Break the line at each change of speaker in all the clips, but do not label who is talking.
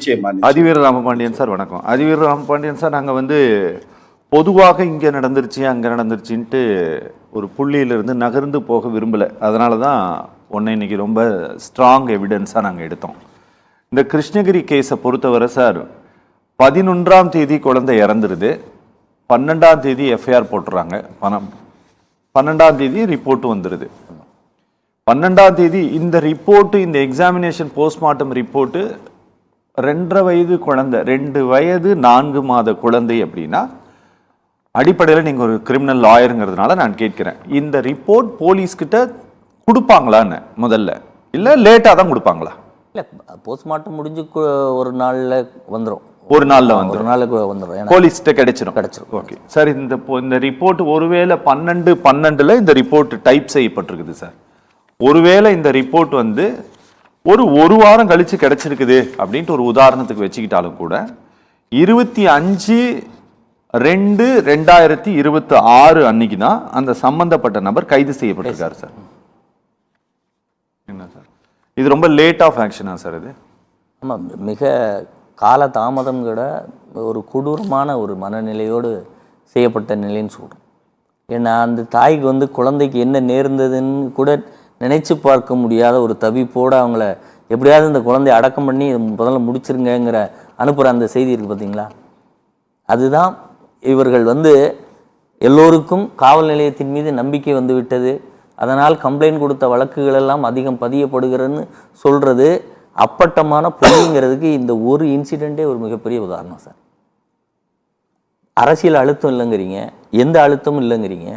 நிச்சயமா.
அதிவீர ராமபாண்டியன் சார் வணக்கம். அதிவீர ராமபாண்டியன் சார், நாங்கள் வந்து பொதுவாக இங்கே நடந்துருச்சு அங்கே நடந்துருச்சுன்ட்டு ஒரு புள்ளியிலிருந்து நகர்ந்து போக விரும்பலை. அதனால தான் ஒன்றை இன்னைக்கு ரொம்ப ஸ்ட்ராங் எவிடன்ஸாக நாங்கள் எடுத்தோம். இந்த கிருஷ்ணகிரி கேஸை பொறுத்தவரை சார், 11ஆம் தேதி குழந்தை இறந்துருது, 12ஆம் தேதி எஃப்ஐஆர் போட்டுறாங்க, 12ஆம் தேதி ரிப்போர்ட்டு வந்துடுது. 12ஆம் தேதி இந்த ரிப்போர்ட்டு, இந்த எக்ஸாமினேஷன் போஸ்ட்மார்ட்டம் ரிப்போர்ட்டு 2.5 வயது குழந்தை, 2 வயது 4 மாத குழந்தை அப்படின்னா அடிப்படையில் நீங்கள் ஒரு கிரிமினல் லாயருங்கிறதுனால நான் கேட்கிறேன், இந்த ரிப்போர்ட் போலீஸ்கிட்ட கொடுப்பாங்களான்னு முதல்ல, இல்லை லேட்டாக தான் கொடுப்பாங்களா?
இல்லை, போஸ்ட்மார்ட்டம் முடிஞ்சு ஒரு நாளில் வந்துடும்.
ஒரு நாளில் வந்து
ஒரு நாளுக்கு வந்துடும்,
போலீஸ்கிட்ட கிடைச்சிடும். ஓகே சார், இந்த ரிப்போர்ட் ஒருவேளை 12/12 இந்த ரிப்போர்ட் டைப் செய்யப்பட்டிருக்குது சார். ஒருவேளை இந்த ரிப்போர்ட் வந்து ஒரு வாரம் கழிச்சு கிடைச்சிருக்குது அப்படின்ட்டு ஒரு உதாரணத்துக்கு வச்சுக்கிட்டாலும் கூட 25/2/2026 அன்னைக்கு தான் அந்த சம்பந்தப்பட்ட நபர் கைது செய்யப்பட்டிருக்காரு சார். என்ன சார் இது ரொம்ப லேட் ஆஃப் ஆக்ஷனா சார்? இது
ஆமாம், மிக கால தாமதம் கூட ஒரு கொடூரமான ஒரு மனநிலையோடு செய்யப்பட்ட நிலைன்னு சொல்கிறோம். ஏன்னா அந்த தாய்க்கு வந்து குழந்தைக்கு என்ன நேர்ந்ததுன்னு கூட நினைச்சு பார்க்க முடியாத ஒரு தவிப்போடு அவங்கள எப்படியாவது இந்த குழந்தைய அடக்கம் பண்ணி முதல்ல முடிச்சிருங்கிற அனுப்புகிற அந்த செய்தி இருக்குது பார்த்தீங்களா? அதுதான் இவர்கள் வந்து எல்லோருக்கும் காவல் நிலையத்தின் மீது நம்பிக்கை வந்து விட்டது, அதனால் கம்ப்ளைண்ட் கொடுத்த வழக்குகள் எல்லாம் அதிகம் பதியப்படுகிறதுன்னு சொல்கிறது அப்பட்டமான பொய்ங்கிறதுக்கு இந்த ஒரு இன்சிடெண்ட்டே ஒரு மிகப்பெரிய உதாரணம் சார். அரசியல் அழுத்தம் இல்லைங்கிறீங்க, எந்த அழுத்தமும் இல்லைங்கிறீங்க,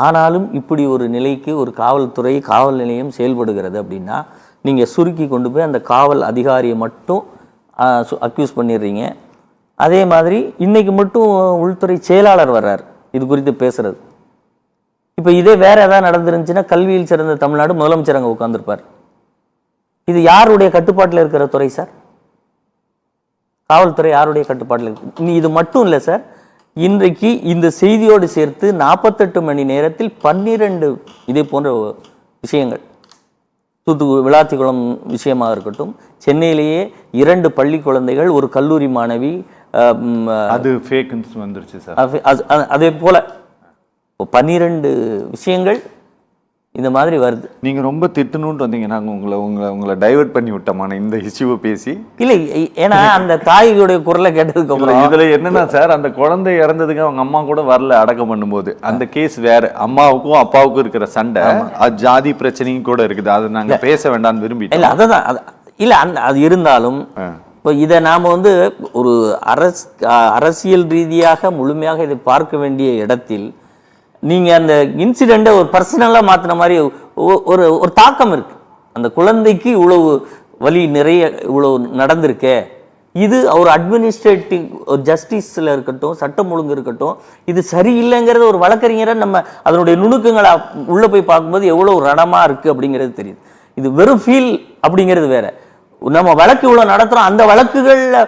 ஆனாலும் இப்படி ஒரு நிலைக்கு ஒரு காவல்துறை காவல் நிலையம் செயல்படுகிறது அப்படின்னா நீங்கள் சுருக்கி கொண்டு போய் அந்த காவல் அதிகாரியை மட்டும் அக்யூஸ் பண்ணிடுறீங்க. அதே மாதிரி இன்றைக்கி மட்டும் உள்துறை செயலாளர் வர்றார் இது குறித்து பேசுகிறது. இப்போ இதே வேறு எதாவது நடந்துருந்துச்சுன்னா கல்வியில் சிறந்த தமிழ்நாடு முதலமைச்சர் அங்கே உட்காந்துருப்பார். இது யாருடைய கட்டுப்பாட்டில் இருக்கிற துறை சார்? காவல்துறை யாருடைய கட்டுப்பாட்டில் இருக்கு? இது மட்டும் இல்லை சார், இன்றைக்கு இந்த செய்தியோடு சேர்த்து 48 மணி நேரத்தில் 12 இதே போன்ற விஷயங்கள், தூத்துக்குடி விளாத்திக்குளம் விஷயமாக இருக்கட்டும், சென்னையிலேயே 2 பள்ளி குழந்தைகள், ஒரு கல்லூரி மாணவி,
அது ஃபேக் வந்துருச்சு சார்.
அதே போல 12 விஷயங்கள் இந்த மாதிரி வருது.
நீங்க ரொம்ப திட்டணும்னு வந்தீங்க, நாங்க உங்களை டைவர்ட் பண்ணி விட்டோமான இந்த இஷ்யூவை பேசி.
இல்லை, ஏன்னா அந்த தாயோடைய குரலை கேட்டதுக்கு அப்புறம்
இதுல என்னன்னா சார், அந்த குழந்தை இறந்ததுக்கு அவங்க அம்மா கூட வரல அடக்கம் பண்ணும்போது. அந்த கேஸ் வேற, அம்மாவுக்கும் அப்பாவுக்கும் இருக்கிற சண்டை, அது ஜாதி பிரச்சனையும் கூட இருக்குது, அது நாங்க பேச வேண்டாம்னு விரும்பிட்டோம்.
இல்லை அதுதான் இல்லை, அது இருந்தாலும் இப்போ இதை நாம் வந்து ஒரு அரசியல் ரீதியாக முழுமையாக இதை பார்க்க வேண்டிய இடத்தில் நீங்கள் அந்த இன்சிடெண்ட்டை ஒரு பர்சனலாக மாற்றின மாதிரி ஒரு தாக்கம் இருக்குது. அந்த குழந்தைக்கு இவ்வளவு வலி நிறைய இவ்வளவு நடந்திருக்கே, இது ஒரு அட்மினிஸ்ட்ரேட்டிவ் ஒரு ஜஸ்டிஸில் இருக்கட்டும், சட்டம் ஒழுங்கு இருக்கட்டும், இது சரியில்லைங்கிறது ஒரு வழக்கறிஞரை நம்ம அதனுடைய நுணுக்கங்களை உள்ளே போய் பார்க்கும்போது எவ்வளோ ரணமாக இருக்குது அப்படிங்கிறது தெரியுது. இது வெறும் ஃபீல் அப்படிங்கிறது வேற. நம்ம வழக்கு இவ்வளோ நடத்துகிறோம், அந்த வழக்குகளில்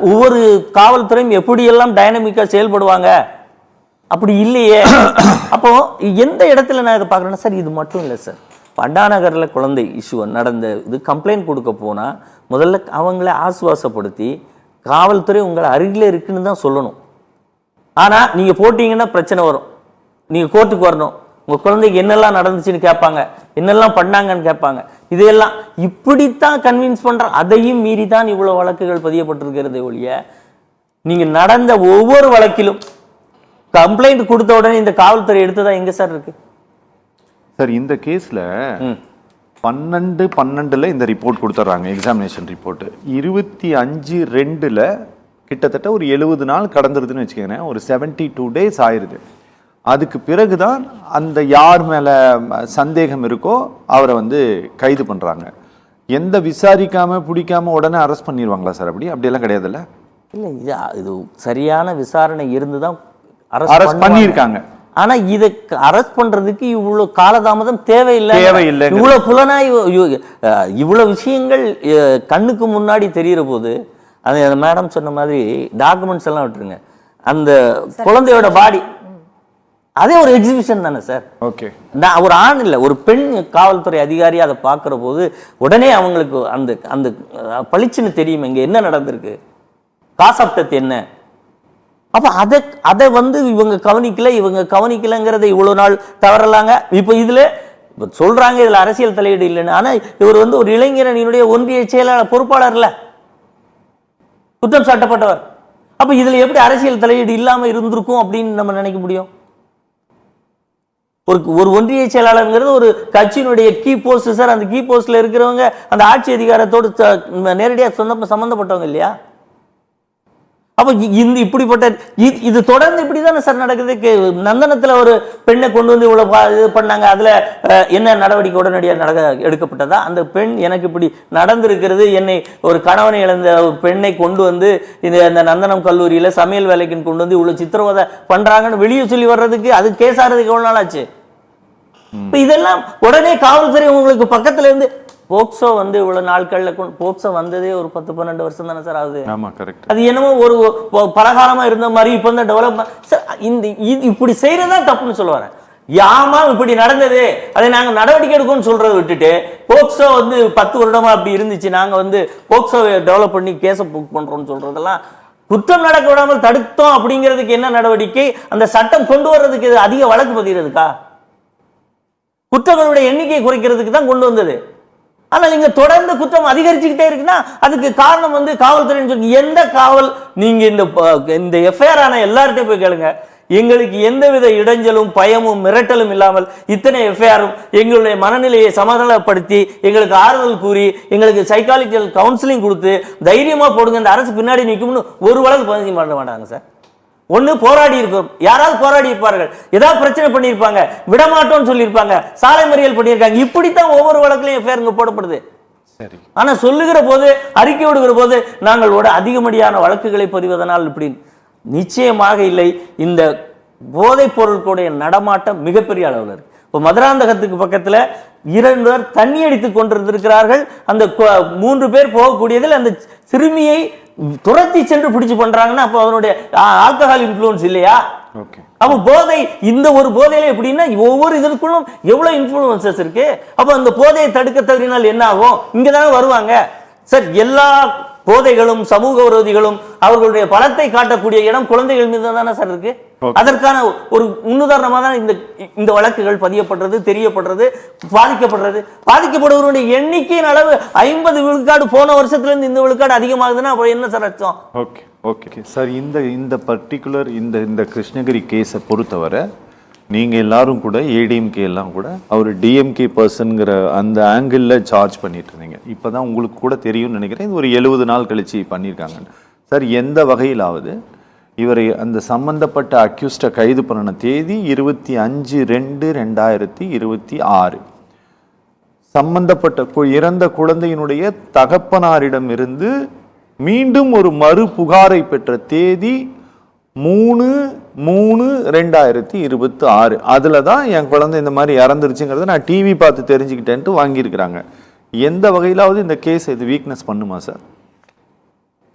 ஒவ்வொரு காவல்துறையும் எப்படியெல்லாம் டைனமிக்காக செயல்படுவாங்க அப்படி இல்லையே. அப்போ எந்த இடத்துல நான் இதை பார்க்குறேன்னா சார், இது மட்டும் இல்லை சார், அண்ணாநகரில் குழந்தை இஷ்யூ நடந்த இது கம்ப்ளைண்ட் கொடுக்க போனால் முதல்ல அவங்கள ஆசுவாசப்படுத்தி காவல்துறை உங்களை அருகில் இருக்குன்னு தான் சொல்லணும். ஆனால் நீங்கள் போட்டிங்கன்னா பிரச்சனை வரும், நீங்கள் கோர்ட்டுக்கு வரணும், உங்கள் குழந்தைக்கு என்னெல்லாம் நடந்துச்சுன்னு கேட்பாங்க, என்னெல்லாம் பண்ணாங்கன்னு கேட்பாங்க. இதையெல்லாம் இப்படித்தான் கன்வின்ஸ் பண்ணுறோம். அதையும் மீறி தான் இவ்வளோ வழக்குகள் பதியப்பட்டிருக்கிறதே ஒழிய நீங்கள் நடந்த ஒவ்வொரு வழக்கிலும் கம்ப்ளைண்ட் கொடுத்த உடனே இந்த காவல்துறை எடுத்ததா எங்க சார் இருக்கு
சார்? இந்த கேஸ்ல 12/12 இந்த ரிப்போர்ட் கொடுத்துட்றாங்க, எக்ஸாமினேஷன் ரிப்போர்ட். 25/2 கிட்டத்தட்ட ஒரு 70 நாள் கடந்துருதுன்னு வச்சுக்கோங்க, ஒரு 72 days ஆயிடுது. அதுக்கு பிறகுதான் அந்த யார் மேலே சந்தேகம் இருக்கோ அவரை வந்து கைது பண்ணுறாங்க. எந்த விசாரிக்காமல் பிடிக்காம உடனே அரெஸ்ட் பண்ணிடுவாங்களா சார்? அப்படியெல்லாம் கிடையாதுல்ல?
இல்லை, இது சரியான விசாரணை இருந்து தான்
அரெஸ்ட் பண்ணியிருக்காங்க.
ஆனா இதை அரெஸ்ட் பண்றதுக்கு இவ்வளவு காலதாமதம் தேவையில்லை. இவ்வளவு புலனாய்வு, இவ்வளவு விஷயங்கள் கண்ணுக்கு முன்னாடி தெரிகிற போது, அது மேடம் சொன்ன மாதிரி டாக்குமெண்ட்ஸ் எல்லாம் விட்டுருங்க, அந்த குழந்தையோட பாடி அதே ஒரு எக்ஸிபிஷன் தானே சார்.
ஓகே,
நான் ஒரு ஆண் இல்லை, ஒரு பெண் காவல்துறை அதிகாரி அதை பார்க்குற போது உடனே அவங்களுக்கு அந்த அந்த பளிச்சுன்னு தெரியும் இங்கே என்ன நடந்திருக்கு, காஸ் ஆஃப் டெத் என்ன. அப்போ அதை இவங்க கவனிக்கலைங்கிறத இவ்வளோ நாள் தவறலாங்க. இப்போ இதில் சொல்றாங்க இதில் அரசியல் தலையீடு இல்லைன்னு. ஆனால் இவர் ஒரு இளைஞரணியினுடைய ஒன்றிய செயலாளர் பொறுப்பாளர் இல்லை, குற்றம் சாட்டப்பட்டவர். அப்போ இதில் எப்படி அரசியல் தலையீடு இல்லாமல் இருந்திருக்கும் அப்படின்னு நம்ம நினைக்க முடியும்? ஒரு ஒன்றிய செயலாளர்ங்கிறது ஒரு கட்சியினுடைய கீ போஸ்ட் சார். அந்த கீ போஸ்ட்ல இருக்கிறவங்க அந்த ஆட்சி அதிகாரத்தோடு நேரடியாக சம்பந்தப்பட்டவங்க இல்லையா? அப்ப இப்படிப்பட்ட இது தொடர்ந்து இப்படிதானே சார் நடக்குது. நந்தனத்துல ஒரு பெண்ணை கொண்டு வந்து இவ்வளவு இது பண்ணாங்க, அதுல என்ன நடவடிக்கை உடனடியாக எடுக்கப்பட்டதா? அந்த பெண் எனக்கு இப்படி நடந்திருக்கிறது, என்னை ஒரு கணவனை இழந்த ஒரு பெண்ணை கொண்டு வந்து இந்த நந்தனம் கல்லூரியில சமையல் வேலைக்குன்னு கொண்டு வந்து இவ்வளவு சித்திரவதை பண்றாங்கன்னு வெளியே சொல்லி வர்றதுக்கு அது கேஸ் ஆறதுக்கு எவ்வளவு நாள் ஆச்சு? இதெல்லாம் உடனே காவல்துறை உங்களுக்கு பக்கத்துல இருந்து போக்சோ இவ்வளவு நாட்கள்ல போக்சோ வந்ததே ஒரு 10-12 வருஷம் தானே சார் ஆகுது. அது என்னமோ ஒரு பலகாலமா இருந்த மாதிரி இப்ப இந்த டெவலப்மெண்ட் இப்படி செய்யறதா தப்புன்னு சொல்ல வரேன். யாமா இப்படி நடந்தது, அதை நாங்க நடவடிக்கை எடுக்கணும்னு சொல்றதை விட்டுட்டு போக்சோ 10 வருடமா அப்படி இருந்துச்சு, நாங்க போக்சோவை டெவலப் பண்ணி கேஸை புக் பண்றோம்னு சொல்றதெல்லாம் குற்றம் நடக்க விடாமல் தடுத்தோம். அப்படிங்கிறதுக்கு என்ன நடவடிக்கை? அந்த சட்டம் கொண்டு வர்றதுக்கு அதிக வழக்கு பதிகிறதுக்கா? குற்றங்களுடைய எண்ணிக்கையை குறைக்கிறதுக்கு தான் கொண்டு வந்தது. ஆனால் நீங்க தொடர்ந்து குற்றம் அதிகரிச்சுக்கிட்டே இருக்குன்னா அதுக்கு காரணம் காவல்துறை. எந்த காவல் நீங்க இந்த எஃப்ஐஆர் ஆன எல்லார்ட்டையும் போய் கேளுங்க, எங்களுக்கு எந்தவித இடைஞ்சலும் பயமும் மிரட்டலும் இல்லாமல் இத்தனை எஃப்ஐஆரும் எங்களுடைய மனநிலையை சமாதானப்படுத்தி எங்களுக்கு ஆறுதல் கூறி எங்களுக்கு சைக்காலஜிக்கல் கவுன்சிலிங் கொடுத்து தைரியமா போடுங்க, இந்த அரசு பின்னாடி நிற்கும்னு ஒரு வழக்கு பதிஞ்சு பண்ண மாட்டாங்க சார். ஒண்ணு போராடி இருக்கும், யாராவது போராடி இருப்பார்கள், ஏதாவது பிரச்சனை பண்ணியிருப்பாங்க, விடமாட்டோம்னு சொல்லியிருப்பாங்க, சாலை மறியல் பண்ணியிருக்காங்க. இப்படித்தான் ஒவ்வொரு வழக்குலையும் எஃப்ஐஆர் போடப்படுது. சரி, ஆனா சொல்லுகிற போது, அறிக்கை விடுகிற போது நாங்கள் அதிகமடியான வழக்குகளை பதிவதனால் இப்படி நிச்சயமாக இல்லை. இந்த போதைப் பொருட்களுடைய நடமாட்டம் மிகப்பெரிய அளவில் இருக்கு. இப்போ மதுராந்தகத்துக்கு பக்கத்துல 2 பேர் தண்ணி அடித்துக் கொண்டிருந்திருக்கிறார்கள். அந்த 3 பேர் போகக்கூடியதில் அந்த சிறுமியை துரத்தி சென்று பிடிச்சு பண்றாங்கன்னா அப்போ அதனுடைய ஆல்கஹால் இன்ஃப்ளூயன்ஸ் இல்லையா? அப்போ போதை, இந்த ஒரு போதையில எப்படின்னா ஒவ்வொரு இதற்குள்ளும் எவ்வளவு இன்ஃப்ளூயன்சஸ் இருக்கு. அப்போ அந்த போதையை தடுக்க தவறினால் என்ன ஆகும்? இங்கதானே வருவாங்க சார். எல்லா போதைகளும் சமூக விரோதிகளும் அவர்களுடைய பலத்தை காட்டக்கூடிய இடம் குழந்தைகள் மீது தானே சார் இருக்கு. அதற்கான ஒரு முன்னுதாரணமாக தான் இந்த வழக்குகள் பதியப்படுறது, தெரியப்படுறது, பாதிக்கப்படுவர்களுடைய எண்ணிக்கையின் அளவு 50 விழுக்காடு போன வருஷத்துல இருந்து இந்த விழுக்காடு அதிகமாகுதுன்னா அப்ப என்ன சார் அர்த்தம்?
ஓகே ஓகே சார், இந்த பர்டிகுலர் இந்த கிருஷ்ணகிரி கேஸை பொறுத்தவரை நீங்க எல்லாரும் கூட ஏடிஎம்கே எல்லாம் கூட அவர் டிஎம்கே பர்சன்கிற அந்த ஆங்கிள் சார்ஜ் பண்ணிட்டு இருந்தீங்க. இப்பதான் உங்களுக்கு கூட தெரியும்னு நினைக்கிறேன், இது ஒரு 70 நாள் கழிச்சு பண்ணியிருக்காங்க சார். எந்த வகையிலாவது இவரை அந்த சம்பந்தப்பட்ட அக்யூஸ்டை கைது பண்ண தேதி 25/2/2026. சம்பந்தப்பட்ட இறந்த குழந்தையினுடைய தகப்பனாரிடமிருந்து மீண்டும் ஒரு மறு புகாரை பெற்ற தேதி 3/3/2026. அதுல தான் என் குழந்தை இந்த மாதிரி இறந்துருச்சுங்கிறத நான் டிவி பார்த்து தெரிஞ்சுக்கிட்டேன்ட்டு வாங்கியிருக்கிறாங்க. எந்த வகையிலாவது இந்த கேஸ் இது வீக்னஸ் பண்ணுமா சார்?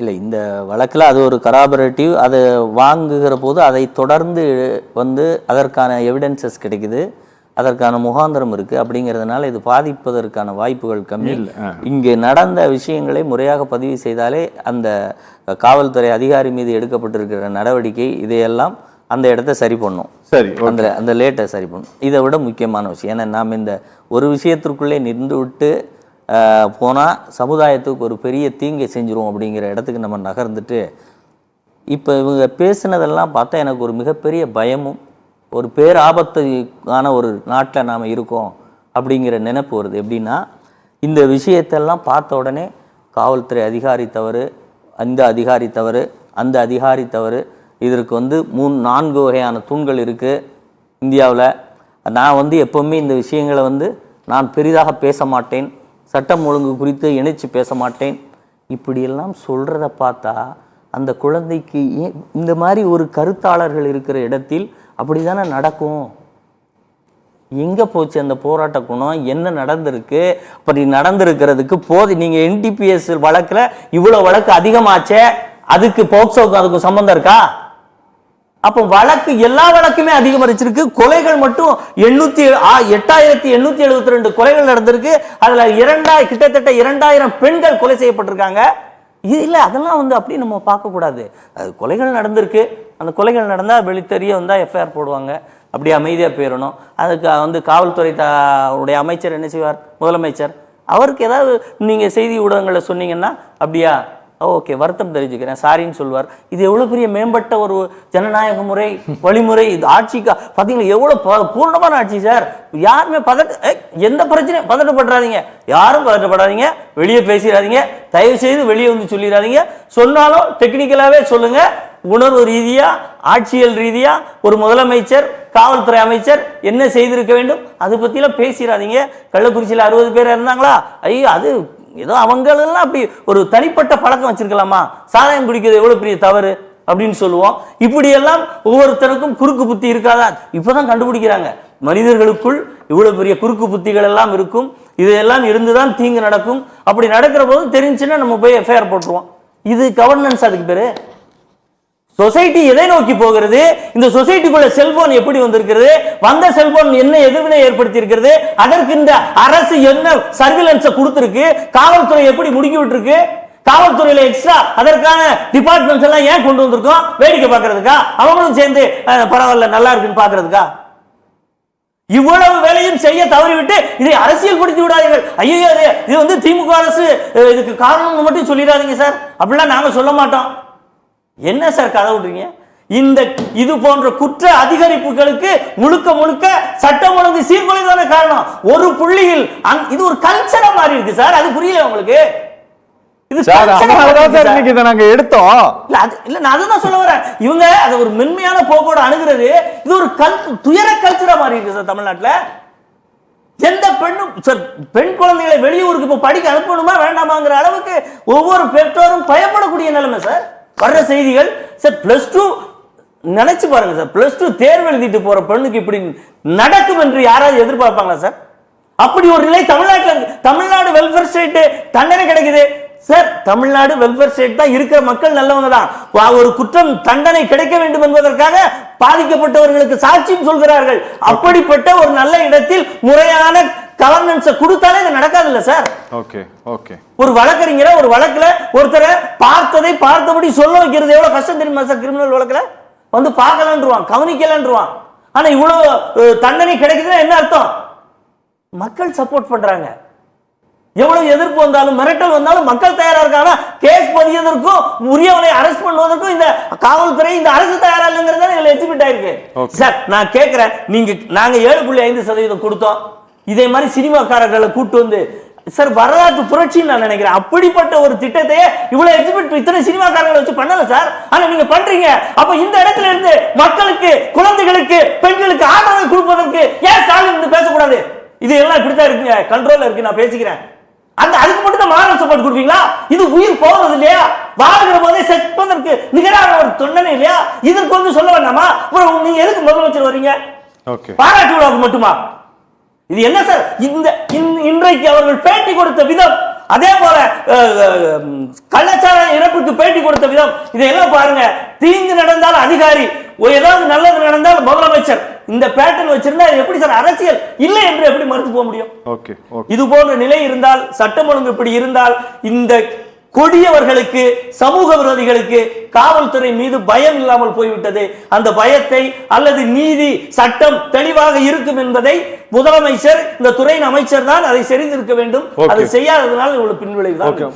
இல்லை, இந்த வழக்கில் அது ஒரு கராபரேட்டிவ். அதை வாங்குகிற போது அதை தொடர்ந்து அதற்கான எவிடன்சஸ் கிடைக்குது, அதற்கான முகாந்திரம் இருக்கு. அப்படிங்கிறதுனால இது பாதிப்பதற்கான வாய்ப்புகள் கம்மி. இங்கே நடந்த விஷயங்களை முறையாக பதிவு செய்தாலே அந்த காவல்துறை அதிகாரி மீது எடுக்கப்பட்டிருக்கிற நடவடிக்கை இதையெல்லாம் அந்த இடத்த சரி பண்ணும். சரி, அந்த லேட்டை சரி பண்ணும். இதை விட முக்கியமான விஷயம், ஏன்னா நாம் இந்த ஒரு விஷயத்திற்குள்ளே நின்று விட்டு போனால் சமுதாயத்துக்கு ஒரு பெரிய தீங்கை செஞ்சிரும் அப்படிங்கிற இடத்துக்கு நம்ம நகர்ந்துட்டு இப்போ இவங்க பேசுனதெல்லாம் பார்த்தா எனக்கு ஒரு மிகப்பெரிய பயமும் ஒரு பேராபத்துக்கான ஒரு நாட்டில் நாம் இருக்கோம் அப்படிங்கிற நினைப்பு வருது. எப்படின்னா இந்த விஷயத்தெல்லாம் பார்த்த உடனே காவல்துறை அதிகாரி தவறு, அந்த அதிகாரி தவறு, அந்த அதிகாரி தவறு. இதற்கு 3-4 வகையான தூண்கள் இருக்குது இந்தியாவில். நான் எப்போவுமே இந்த விஷயங்களை நான் பெரிதாக பேச மாட்டேன், சட்டம் ஒழுங்கு குறித்து இணைச்சு பேச மாட்டேன், இப்படியெல்லாம் சொல்கிறத பார்த்தா அந்த குழந்தைக்கு இந்த மாதிரி ஒரு கருத்தாளர்கள் இருக்கிற இடத்தில் அப்படி தானே நடக்கும். எங்கே போச்சு அந்த போராட்ட குணம்? என்ன நடந்திருக்கு? அப்படி நடந்திருக்கிறதுக்கு நீங்கள் NDPS வழக்கில் இவ்வளோ வழக்கு அதிகமாச்சே, அதுக்கு போக்சோக்கு அதுக்கும் சம்பந்தம் இருக்கா? அப்போ வழக்கு எல்லா வழக்குமே அதிகரிச்சிருக்கு. கொலைகள் மட்டும் 8872 கொலைகள் நடந்திருக்கு. அதுல கிட்டத்தட்ட 2000 பெண்கள் கொலை செய்யப்பட்டிருக்காங்க. இது இல்ல, அதெல்லாம் வந்து அப்படி நம்ம பார்க்க கூடாது. அது கொலைகள் நடந்திருக்கு, அந்த கொலைகள் நடந்தா வெளித்தெரிய வந்தா எஃப்ஐஆர் போடுவாங்க, அப்படி அமைதியா போயிடணும். அதுக்கு வந்து காவல்துறை உடைய அமைச்சர் என்ன செய்வார், முதலமைச்சர், அவருக்கு ஏதாவது நீங்க செய்தி ஊடகங்களில் சொன்னீங்கன்னா அப்படியா ஓகே வருத்தம் தெரிவிச்சுக்கிறேன் சாரின்னு சொல்வார். இது எவ்வளவு பெரிய மேம்பட்ட ஒரு ஜனநாயக முறை வழிமுறை. இது ஆட்சிக்கு பார்த்தீங்களா எவ்வளவு பூர்ணமான ஆட்சி சார். யாருமே எந்த பிரச்சனையும் பதட்டப்படுறாதீங்க, யாரும் பதட்டப்படாதீங்க, வெளியே பேசிடாதீங்க, தயவு செய்து வெளியே வந்து சொல்லிடாதீங்க. சொன்னாலும் டெக்னிக்கலாவே சொல்லுங்க. உணர்வு ரீதியா ஆட்சியல் ரீதியா ஒரு முதலமைச்சர் காவல்துறை அமைச்சர் என்ன செய்திருக்க வேண்டும் அதை பத்திலாம் பேசிடாதீங்க. கள்ளக்குறிச்சியில் 60 பேர் இருந்தாங்களா, ஐயோ அது ஏதோ அவங்களெல்லாம் அப்படி ஒரு தனிப்பட்ட பழக்கம் வச்சிருக்கலாமா, சாராயம் குடிக்கிறது எவ்வளவு பெரிய தவறு அப்படின்னு சொல்லுவோம். இப்படியெல்லாம் ஒவ்வொருத்தருக்கும் குறுக்கு புத்தி இருக்காதா, இப்பதான் கண்டுபிடிக்கிறாங்க மனிதர்களுக்குள் இவ்வளவு பெரிய குறுக்கு புத்திகள் எல்லாம் இருக்கும். இதெல்லாம் இருந்துதான் தீங்கு நடக்கும். அப்படி நடக்கிற போது தெரிஞ்சுன்னா நம்ம போய் எஃப்ஐஆர் போட்டுருவோம். இது கவர்னன்ஸ். அதுக்கு பேரு சொசைட்டி எதை நோக்கி போகிறது, இந்த சொசைட்டிக்குள்ள செல்போன் எப்படி வந்திருக்கிறது, வந்த செல்போன் என்ன எதிர்வினை ஏற்படுத்தி இருக்கிறது, அதற்கு இந்த அரசு என்ன சர்வேலன்ஸ் கொடுத்திருக்கு, காவல்துறை எப்படி முடுக்கி விட்டுருக்கு, காவல்துறையில எக்ஸ்ட்ரா அதற்கான டிபார்ட்மெண்ட்ஸ் எல்லாம் ஏன் கொண்டு வந்திருக்கோம், வேடிக்கை பார்க்கறதுக்கா, அவங்களும் சேர்ந்து பரவாயில்ல நல்லா இருக்குன்னு பார்க்கறதுக்கா? இவ்வளவு வேலையும் செய்ய தவறிவிட்டு இதை அரசியல் படுத்தி விடாதீர்கள். ஐயோ இது வந்து திமுக அரசு இதுக்கு காரணம் மட்டும் சொல்லிடாதீங்க சார், அப்படிலாம் நாங்க சொல்ல மாட்டோம். என்ன சார் கதை விடுறீங்க? இது போன்ற குற்ற அதிகரிப்புகளுக்கு முழுக்க முழுக்க சட்டம் ஒழுங்கு சீர்குலைதான காரணம். ஒரு புள்ளியில் இது ஒரு கல்ச்சரா மாறி இருக்கு சார். அது புரியல உங்களுக்கு?
நாங்க எடுத்தோம்
இல்ல, நான் அதுதான் சொல்ல வரேன். இவங்க அதை ஒரு மென்மையான போக்கோட அணுகிறது. இது ஒரு துயர கல்ச்சரா மாறி இருக்கு சார் தமிழ்நாட்டுல. எந்த பெண்ணும் சார் பெண் குழந்தைகளை வெளியூருக்கு இப்ப படிக்க அனுப்பணுமா வேண்டாமாங்கிற அளவுக்கு ஒவ்வொரு பெற்றோரும் பயப்படக்கூடிய நிலைமை சார். வர்ற செய்திகள் சார் +2 நினைச்சு பாருங்க சார், +2 தேர்வு எழுதிட்டு போற பெண்ணுக்கு இப்படி நடக்கும் என்று யாராவது எதிர்பார்ப்பாங்களா சார்? அப்படி ஒரு நிலை தமிழ்நாட்டில். தமிழ்நாடு வெல்ஃபேர் ஸ்டேட் தண்டனை கிடைக்குது சார். தமிழ்நாடு வெல்ஃபேர் ஸ்டேட் தான், இருக்கிற மக்கள் நல்லவங்க தான். ஒரு குற்றம் தண்டனை கிடைக்க வேண்டும் என்பதற்காக பாதிக்கப்பட்டவர்களுக்கு சாட்சியம் சொல்கிறார்கள். அப்படிப்பட்ட ஒரு நல்ல இடத்தில் முறையான கவர்னன்ஸ் கொடுத்தாலே இது நடக்காது இல்ல சார்.
Okay okay.
ஒரு வழக்கறிஞர ஒரு வழக்குல ஒருத்தரை பார்த்ததை பார்த்தபடி சொல்ல வைக்கிறது எவ்வளவு கஷ்டம் தெரியுமா சார்? கிரிமினல் வழக்குல வந்து பார்க்கலன்றுவான், கவனிக்கலன்றுவான். ஆனா இவ்வளவு தண்டனை கிடைக்குதுன்னா என்ன அர்த்தம்? மக்கள் சப்போர்ட் பண்றாங்க. எவ்வளவு எதிர்ப்பு வந்தாலும் மிரட்டல் வந்தாலும் மக்கள் தயாரா இருக்காங்க. கேஸ் பதிவதற்கும் உரியவனை அரெஸ்ட் பண்ணுவதற்கும் இந்த காவல்துறை இந்த அரசு தயாரா இல்லைங்கிறது இதுல எக்ஸிபிட் ஆயிருக்கு சார். நான் கேட்கிறேன், நாங்க 7.5% கொடுத்தோம். இதே மாதிரி சினிமாக்காரர்களை கூட்டு வந்து சார் வரலாற்று புரட்சின்னு நான் நினைக்கிறேன். அப்படிப்பட்ட ஒரு திட்டத்தையே இவ்வளவு எக்ஸிபிட் இத்தனை சினிமாக்காரர்களை வச்சு பண்ணல சார். ஆனா நீங்க பண்றீங்க. அப்ப இந்த இடத்துல இருந்து மக்களுக்கு, குழந்தைகளுக்கு, பெண்களுக்கு ஆதரவு கொடுப்பதற்கு ஏன் ஸ்டாலின் பேசக்கூடாது? இது எல்லாம் இப்படித்தான் இருக்குங்க, கண்ட்ரோல்ல இருக்கு. நான் பேசிக்கிறேன். அதுக்கு மட்டும் தான் மாரல் சப்போர்ட் கொடுப்பீங்களா? இது உயிர் போவது இல்லையா? வாழ்கிற போதே செப்பதற்கு நிகரான ஒரு தொண்டனை இல்லையா? இதற்கு வந்து சொல்ல வேண்டாமா? நீங்க எதுக்கு முதலமைச்சர் வரீங்க? பாராட்டு விழாவுக்கு மட்டுமா? இது என்ன சார்? இன்றைக்கு அவர்கள் பேட்டி கொடுத்த விதம், அதே போல கள்ளச்சாராய இறப்புக்கு பேட்டி கொடுத்த விதம், இதையெல்லாம் பாருங்க. தீங்கு நடந்தால் அதிகாரி, ஏதாவது நல்லது நடந்தால் முதலமைச்சர். இந்த பேட்டர்ன் வச்சிருந்தா எப்படி சார் அரசியல் இல்லை என்று எப்படி மறுத்து போக முடியும்? இது போன்ற நிலை இருந்தால், சட்டம் ஒழுங்கு இப்படி இருந்தால், இந்த கொடியவர்களுக்கு, சமூக விரோதிகளுக்கு காவல்துறை மீது பயம் இல்லாமல் போய்விட்டது. அந்த பயத்தை அல்லது நீதி சட்டம் தெளிவாக இருக்கும் என்பதை முதலமைச்சர், இந்த துறையின் அமைச்சர் தான் அதை தெரிந்திருக்க வேண்டும். அதை செய்யாததனால் இவ்வளவு பின்விளைவு தான்.